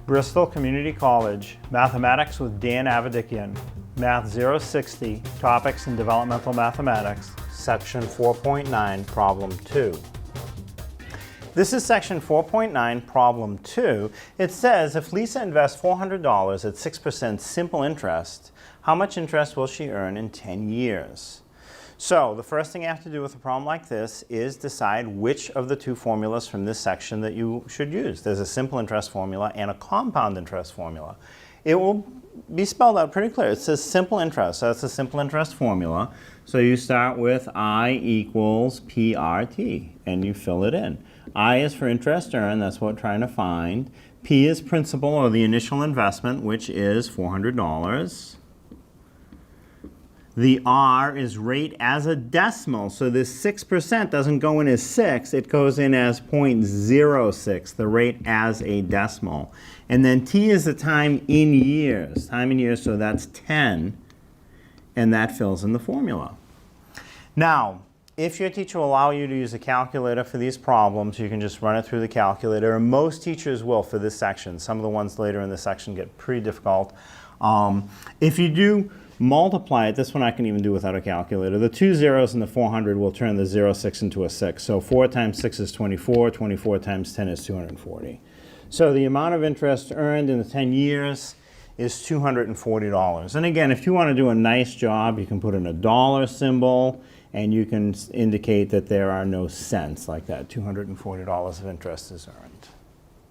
Bristol Community College, Mathematics with Dan Avedikian, Math 060, Topics in Developmental Mathematics, Section 4.9, Problem 2. This is Section 4.9, Problem 2. It says, if Lisa invests $400 at 6% simple interest, how much interest will she earn in 10 years? So the first thing you have to do with a problem like this is decide which of the two formulas from this section that you should use. There's a simple interest formula and a compound interest formula. It will be spelled out pretty clear. It says simple interest, so that's a simple interest formula. So you start with I equals PRT, and you fill it in. I is for interest earned, that's what we're trying to find. P is principal, or the initial investment, which is $400. The R is rate as a decimal, so this 6% doesn't go in as 6, it goes in as 0.06, the rate as a decimal. And then T is the time in years, so that's 10, and that fills in the formula. Now, if your teacher will allow you to use a calculator for these problems, you can just run it through the calculator, and most teachers will for this section. Some of the ones later in the section get pretty difficult. If you do multiply it, this one I can even do without a calculator. The two zeros in the 400 will turn the 06 into a 6. So 4 times 6 is 24, 24 times 10 is 240. So the amount of interest earned in the 10 years is $240. And again, if you want to do a nice job, you can put in a dollar symbol, and you can indicate that there are no cents like that. $240 of interest is earned.